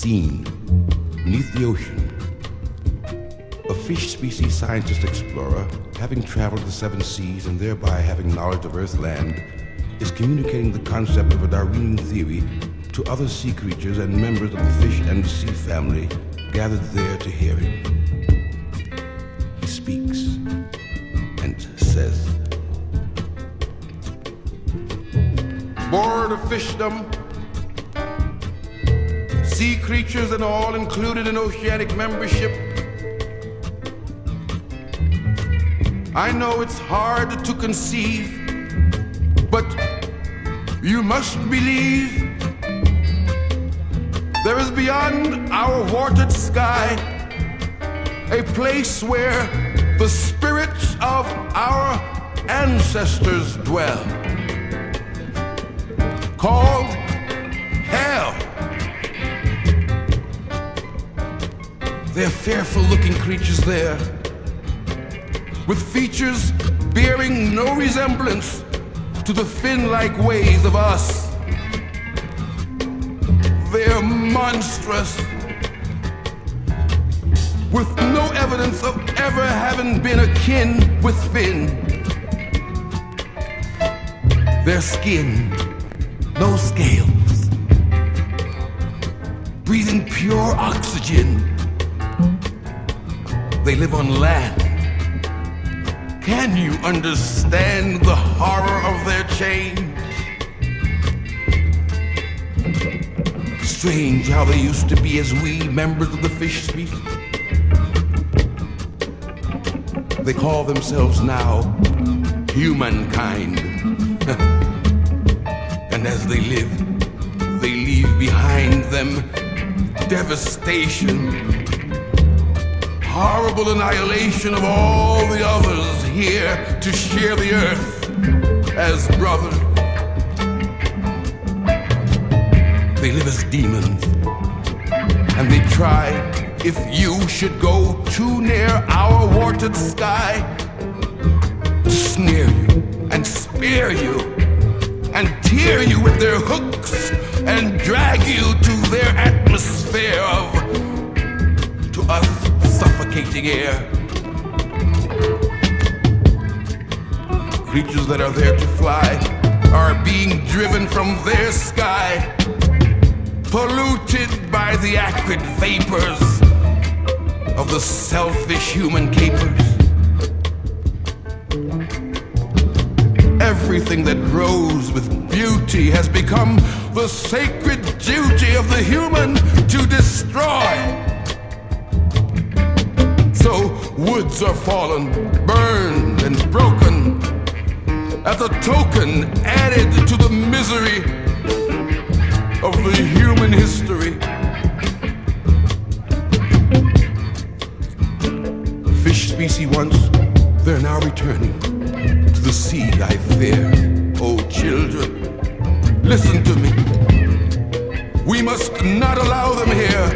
Scene beneath the ocean. A fish species scientist explorer, having traveled the 7 seas and thereby having knowledge of Earth land, is communicating the concept of a Darwinian theory to other sea creatures and members of the fish and sea family gathered there to hear him. He speaks and says, "Board of fishdom, sea creatures and all included in oceanic membership, I know it's hard to conceive, but you must believe there is beyond our watered sky a place where the spirits of our ancestors dwell, called hell. They're fearful-looking creatures there, with features bearing no resemblance to the fin-like ways of us. They're monstrous, with no evidence of ever having been akin with fin. Their skin, no scales, breathing pure oxygen. They live on land. Can you understand the horror of their change? Strange how they used to be as we, members of the fish species. They call themselves now humankind. And as they live, they leave behind them devastation, horrible annihilation of all the others here to share the earth as brothers. They live as demons, and they try, if you should go too near our watered sky, to snare you and spear you and tear you with their hooks and drag you to their atmosphere of, to us, suffocating air. Creatures that are there to fly are being driven from their sky, polluted by the acrid vapors of the selfish human capers. Everything that grows with beauty has become the sacred duty of the human to destroy. So woods are fallen, burned and broken, as a token added to the misery of the human history. Fish species once, they're now returning to the sea I fear. Oh children, listen to me. We must not allow them here.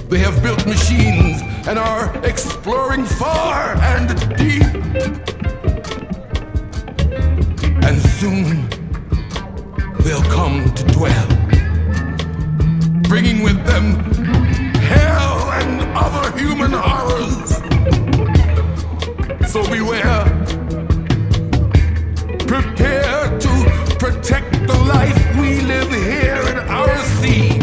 They have built machines and are exploring far and deep. And soon they'll come to dwell, bringing with them hell and other human horrors. So beware. Prepare to protect the life we live here in our sea.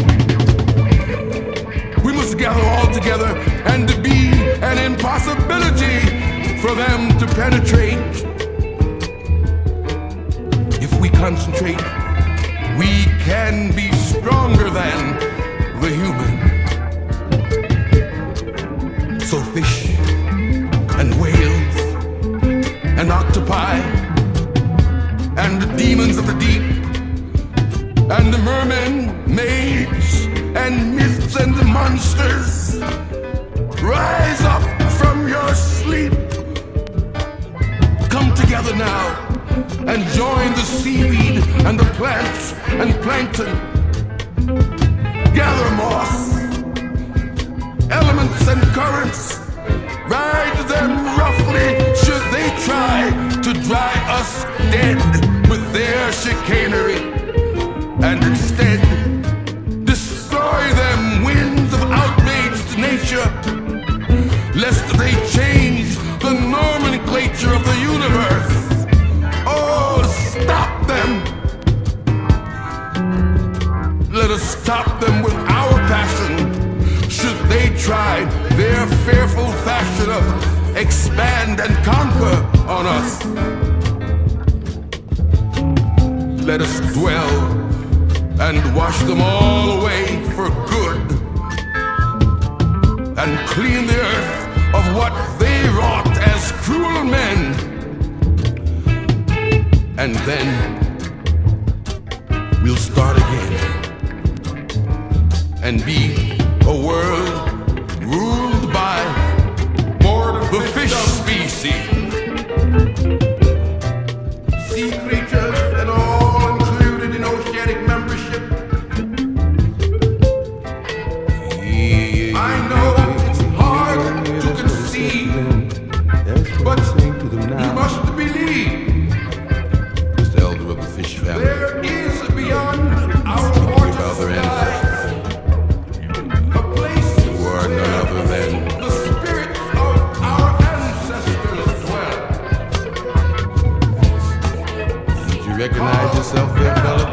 We must gather all together and be an impossibility for them to penetrate. If we concentrate, we can be stronger than the human. So fish and whales and octopi and the demons of the deep and the mermen, maids and myths and monsters, rise up from your sleep. Come together now and join the seaweed and the plants and plankton. Gather moss, elements and currents. Ride them roughly should they try to dry us dead with their chicanery. And instead, lest they change the nomenclature of the universe. Oh, stop them. Let us stop them with our passion, should they try their fearful fashion of expand and conquer on us. Let us dwell and wash them all away for good, and clean the earth of what they wrought as cruel men. And then we'll start again and be a world ruled by the fish species. Sea creatures and all included in oceanic membership. I know it's hard to conceive, but you must believe, Mr. Elder of the fish family, there is beyond our mortal sky a place where none other than the spirits of our ancestors dwell. Did you recognize yourself there, fella?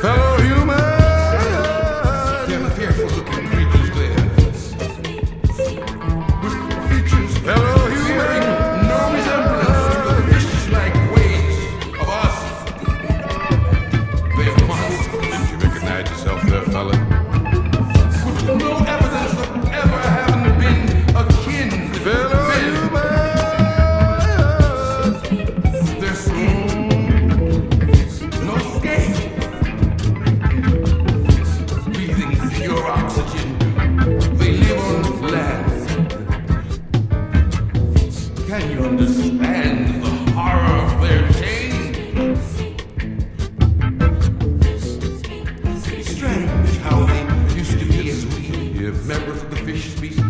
Fellow human! They're fearful-looking creatures there. With features, fellow human, bearing no resemblance to the fish-like ways of us. They must. Did you recognize yourself there, fella? With no evidence of ever having been akin to fellow humans. Their skin, no scale. Breathing pure oxygen, they live on land. Can you understand the horror of their change? Strange how they used to be as we, members of the fish species.